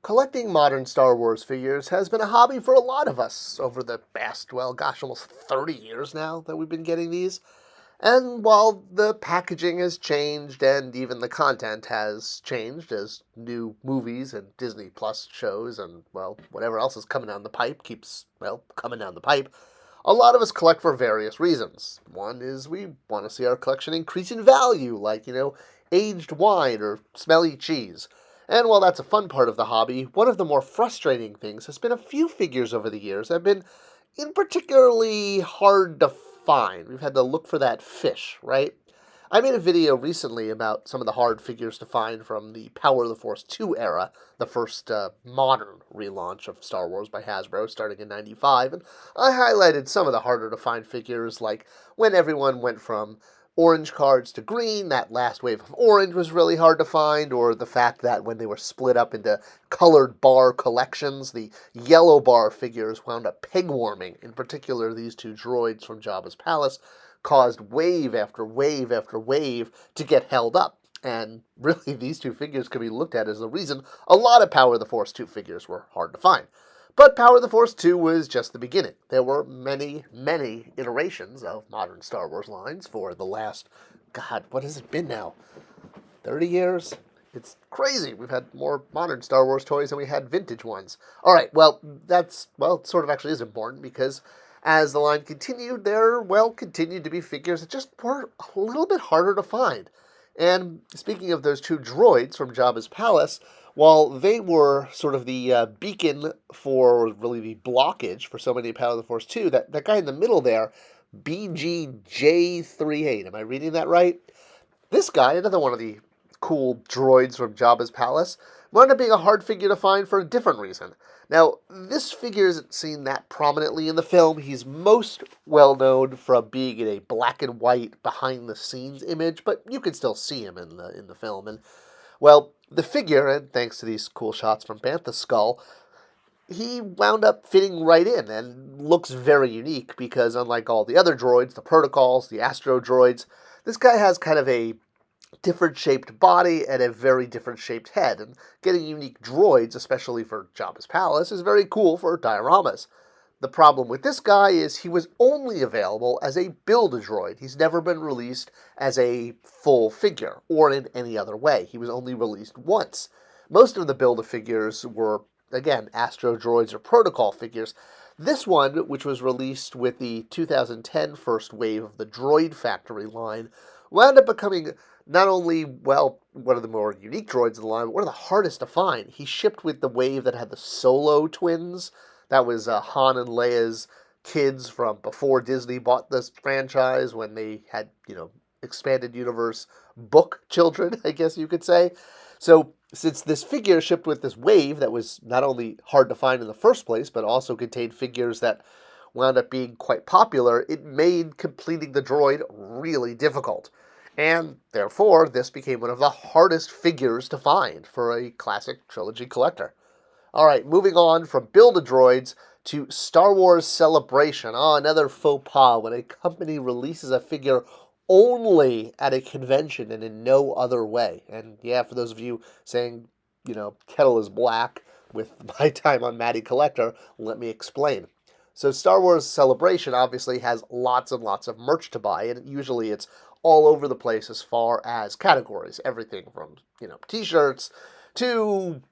Collecting modern Star Wars figures has been a hobby for a lot of us over the past, well, gosh, almost 30 years now that we've been getting these. And while the packaging has changed and even the content has changed as new movies and Disney Plus shows and, well, whatever else is coming down the pipe keeps, well, coming down the pipe, a lot of us collect for various reasons. One is we want to see our collection increase in value, like, aged wine or smelly cheese. And while that's a fun part of the hobby, one of the more frustrating things has been a few figures over the years that have been in particularly hard to find. We've had to look for that fish, right? I made a video recently about some of the hard figures to find from the Power of the Force 2 era, the first modern relaunch of Star Wars by Hasbro starting in '95, and I highlighted some of the harder to find figures, like when everyone went from orange cards to green, that last wave of orange was really hard to find, or the fact that when they were split up into colored bar collections, the yellow bar figures wound up peg-warming. In particular, these two droids from Jabba's palace caused wave after wave after wave to get held up. And really, these two figures could be looked at as the reason a lot of Power of the Force 2 figures were hard to find. But Power of the Force 2 was just the beginning. There were many, many iterations of modern Star Wars lines for the last, God, what has it been now? 30 years? It's crazy. We've had more modern Star Wars toys than we had vintage ones. All right, well, it sort of actually is important because as the line continued, there, continued to be figures that just were a little bit harder to find. And speaking of those two droids from Jabba's palace, while they were sort of the beacon for really the blockage for so many Power of the Force 2, that guy in the middle there, BGJ38, am I reading that right? This guy, another one of the cool droids from Jabba's palace, wound up being a hard figure to find for a different reason. Now, this figure isn't seen that prominently in the film. He's most well known from being in a black and white behind-the-scenes image, but you can still see him in the film. And, well, the figure, and thanks to these cool shots from Bantha's skull, he wound up fitting right in and looks very unique because unlike all the other droids, the protocols, the astro droids, this guy has kind of a different shaped body and a very different shaped head, and getting unique droids, especially for Jabba's palace, is very cool for dioramas. The problem with this guy is he was only available as a Build-A-Droid. He's never been released as a full figure, or in any other way. He was only released once. Most of the Build-A-Figures were, again, Astro Droids or Protocol figures. This one, which was released with the 2010 first wave of the Droid Factory line, wound up becoming not only, one of the more unique droids of the line, but one of the hardest to find. He shipped with the wave that had the Solo twins. That was Han and Leia's kids from before Disney bought this franchise, when they had, expanded universe book children, I guess you could say. So, since this figure shipped with this wave that was not only hard to find in the first place, but also contained figures that wound up being quite popular, it made completing the droid really difficult. And therefore, this became one of the hardest figures to find for a classic trilogy collector. All right, moving on from Build-A-Droids to Star Wars Celebration. Another faux pas when a company releases a figure only at a convention and in no other way. And yeah, for those of you saying, kettle is black with my time on Matty Collector, let me explain. So Star Wars Celebration obviously has lots and lots of merch to buy, and usually it's all over the place as far as categories. Everything from, t-shirts to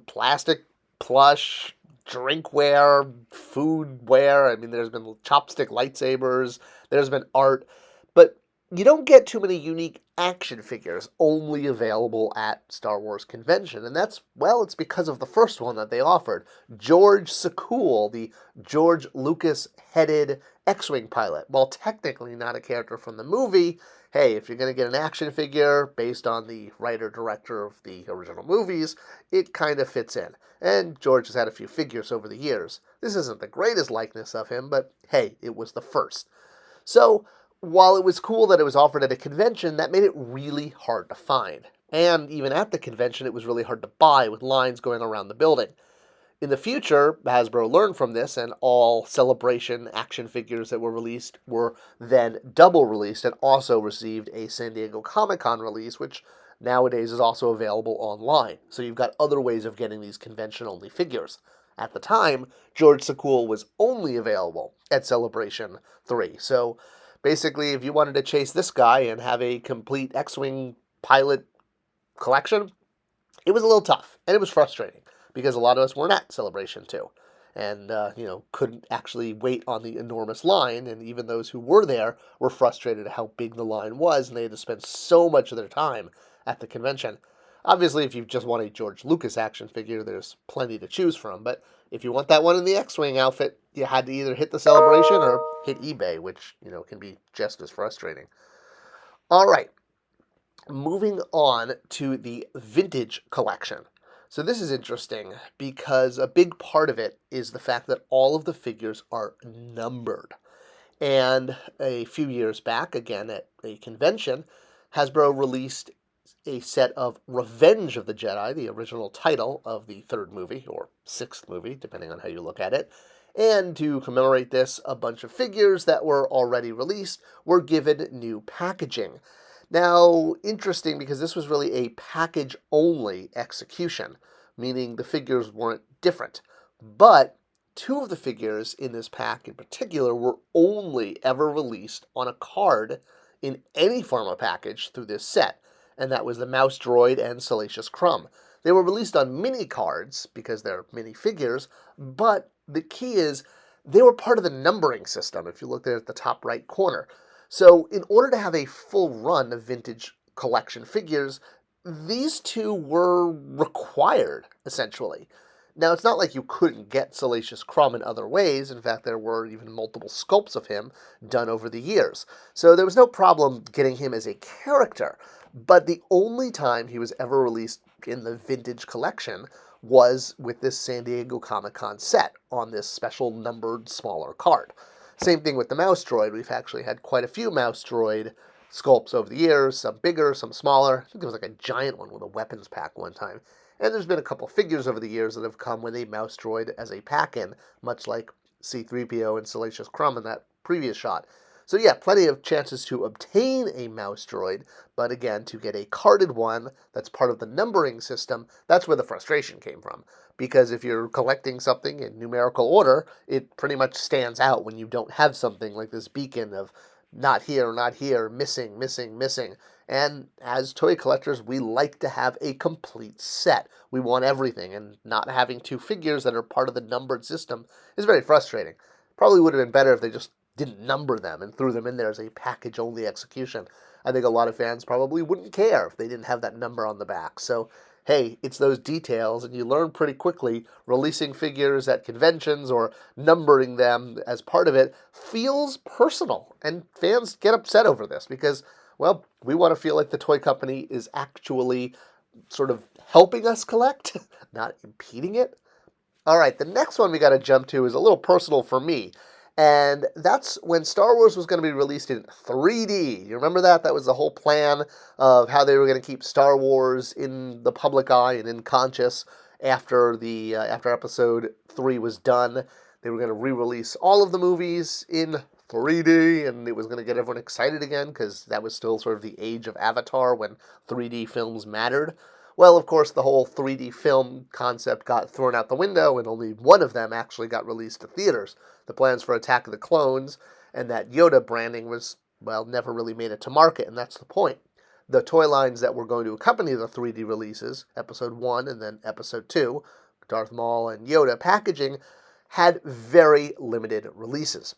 plastic, plush, drinkware, foodware. I mean, there's been chopstick lightsabers, there's been art, but you don't get too many unique action figures only available at Star Wars Convention, and that's, it's because of the first one that they offered, George Sakul, the George Lucas-headed X-Wing pilot. While technically not a character from the movie, hey, if you're going to get an action figure based on the writer-director of the original movies, it kind of fits in. And George has had a few figures over the years. This isn't the greatest likeness of him, but hey, it was the first. So, while it was cool that it was offered at a convention, that made it really hard to find. And even at the convention, it was really hard to buy, with lines going around the building. In the future, Hasbro learned from this, and all Celebration action figures that were released were then double released and also received a San Diego Comic-Con release, which nowadays is also available online. So you've got other ways of getting these convention-only figures. At the time, George Sakul was only available at Celebration 3. So basically, if you wanted to chase this guy and have a complete X-Wing pilot collection, it was a little tough, and it was frustrating, because a lot of us weren't at Celebration 2, and, couldn't actually wait on the enormous line, and even those who were there were frustrated at how big the line was, and they had to spend so much of their time at the convention. Obviously, if you just want a George Lucas action figure, there's plenty to choose from, but if you want that one in the X-Wing outfit, you had to either hit the Celebration or hit eBay, which, can be just as frustrating. All right. Moving on to the vintage collection. So this is interesting because a big part of it is the fact that all of the figures are numbered. And a few years back, again at a convention, Hasbro released a set of Revenge of the Jedi, the original title of the third movie, or sixth movie, depending on how you look at it. And to commemorate this, a bunch of figures that were already released were given new packaging. Now, interesting, because this was really a package-only execution, meaning the figures weren't different. But two of the figures in this pack in particular were only ever released on a card in any form of package through this set, and that was the Mouse Droid and Salacious Crumb. They were released on mini cards, because they're mini figures, but the key is they were part of the numbering system, if you look there at the top right corner. So in order to have a full run of vintage collection figures, these two were required, essentially. Now, it's not like you couldn't get Salacious Crumb in other ways. In fact, there were even multiple sculpts of him done over the years. So there was no problem getting him as a character. But the only time he was ever released in the vintage collection was with this San Diego Comic-Con set on this special numbered smaller card. Same thing with the Mouse Droid. We've actually had quite a few Mouse Droid sculpts over the years, some bigger, some smaller. I think there was like a giant one with a weapons pack one time. And there's been a couple figures over the years that have come with a Mouse Droid as a pack-in, much like C-3PO and Salacious Crumb in that previous shot. So yeah, plenty of chances to obtain a Mouse Droid, but again, to get a carded one that's part of the numbering system, that's where the frustration came from. Because if you're collecting something in numerical order, it pretty much stands out when you don't have something like this beacon of not here, missing, missing, missing. And as toy collectors, we like to have a complete set. We want everything, and not having two figures that are part of the numbered system is very frustrating. Probably would have been better if they just didn't number them and threw them in there as a package-only execution. I think a lot of fans probably wouldn't care if they didn't have that number on the back. So, hey, it's those details, and you learn pretty quickly releasing figures at conventions or numbering them as part of it feels personal, and fans get upset over this because, well, we want to feel like the toy company is actually sort of helping us collect, not impeding it. All right, the next one we got to jump to is a little personal for me. And that's when Star Wars was going to be released in 3D. You remember that? That was the whole plan of how they were going to keep Star Wars in the public eye and in conscious after after Episode 3 was done. They were going to re-release all of the movies in 3D, and it was going to get everyone excited again because that was still sort of the age of Avatar when 3D films mattered. Well, of course, the whole 3D film concept got thrown out the window, and only one of them actually got released to theaters. The plans for Attack of the Clones and that Yoda branding was, well, never really made it to market, and that's the point. The toy lines that were going to accompany the 3D releases, Episode 1 and then Episode 2, Darth Maul and Yoda packaging, had very limited releases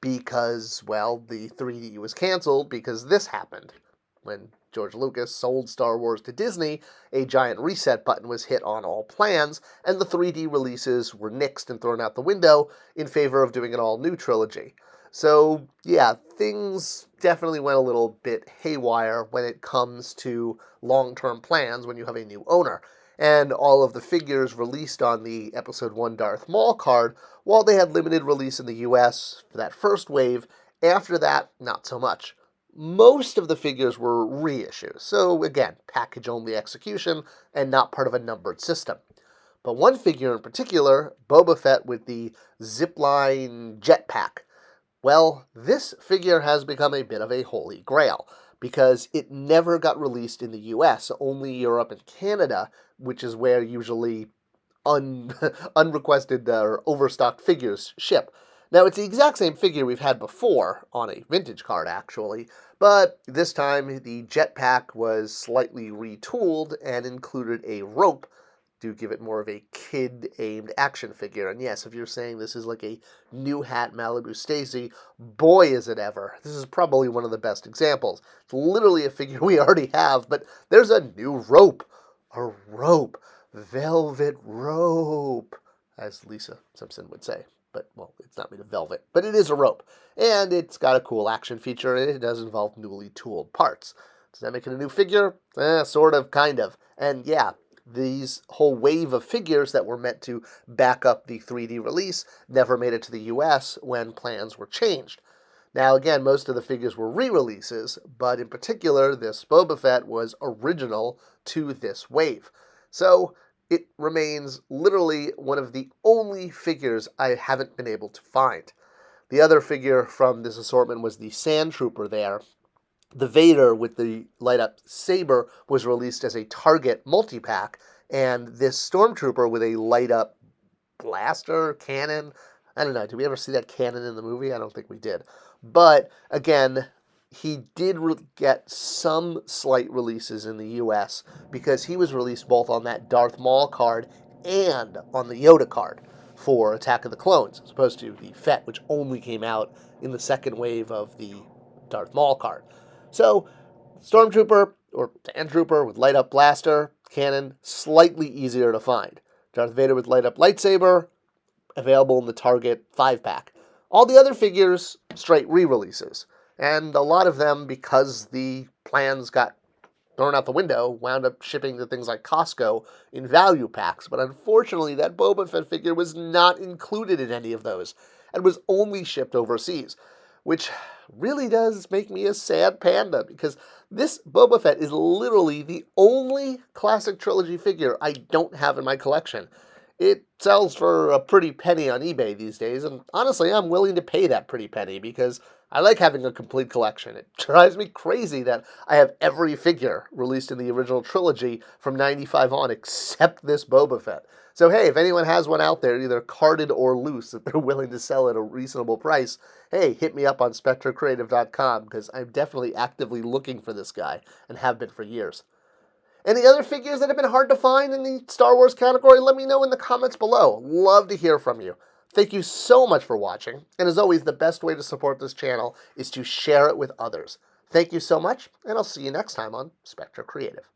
because, well, the 3D was canceled because this happened. When George Lucas sold Star Wars to Disney, a giant reset button was hit on all plans, and the 3D releases were nixed and thrown out the window in favor of doing an all-new trilogy. So, yeah, things definitely went a little bit haywire when it comes to long-term plans when you have a new owner. And all of the figures released on the Episode 1 Darth Maul card, while they had limited release in the US for that first wave, after that, not so much. Most of the figures were reissues, so again, package-only execution and not part of a numbered system. But one figure in particular, Boba Fett with the zipline jetpack, well, this figure has become a bit of a holy grail. because it never got released in the US, only Europe and Canada, which is where usually unrequested or overstocked figures ship. Now, it's the exact same figure we've had before on a vintage card, actually, but this time the jetpack was slightly retooled and included a rope to give it more of a kid-aimed action figure. And yes, if you're saying this is like a new hat Malibu Stacy, boy is it ever. This is probably one of the best examples. It's literally a figure we already have, but there's a new rope. A rope. Velvet rope, as Lisa Simpson would say. But, well, it's not made of velvet, but it is a rope. And it's got a cool action feature, and it does involve newly tooled parts. Does that make it a new figure? Sort of, kind of. And yeah, these whole wave of figures that were meant to back up the 3D release never made it to the US when plans were changed. Now, again, most of the figures were re-releases, but in particular, this Boba Fett was original to this wave. So it remains literally one of the only figures I haven't been able to find. The other figure from this assortment was the Sand Trooper there. The Vader with the light-up saber was released as a Target multi-pack, and this Stormtrooper with a light-up blaster, cannon. I don't know, did we ever see that cannon in the movie? I don't think we did. But, again, he did get some slight releases in the US because he was released both on that Darth Maul card and on the Yoda card for Attack of the Clones, as opposed to the Fett, which only came out in the second wave of the Darth Maul card. So, Stormtrooper, or Sand Trooper with light-up blaster, cannon, slightly easier to find. Darth Vader with light-up lightsaber, available in the Target 5-pack. All the other figures, straight re-releases. And a lot of them, because the plans got thrown out the window, wound up shipping to things like Costco in value packs. But unfortunately, that Boba Fett figure was not included in any of those and was only shipped overseas, which really does make me a sad panda, because this Boba Fett is literally the only classic trilogy figure I don't have in my collection. It sells for a pretty penny on eBay these days, and honestly, I'm willing to pay that pretty penny because I like having a complete collection. It drives me crazy that I have every figure released in the original trilogy from 95 on except this Boba Fett. So hey, if anyone has one out there, either carded or loose, that they're willing to sell at a reasonable price, hey, hit me up on SpectorCreative.com, because I'm definitely actively looking for this guy and have been for years. Any other figures that have been hard to find in the Star Wars category? Let me know in the comments below. Love to hear from you. Thank you so much for watching, and as always, the best way to support this channel is to share it with others. Thank you so much, and I'll see you next time on Spector Creative.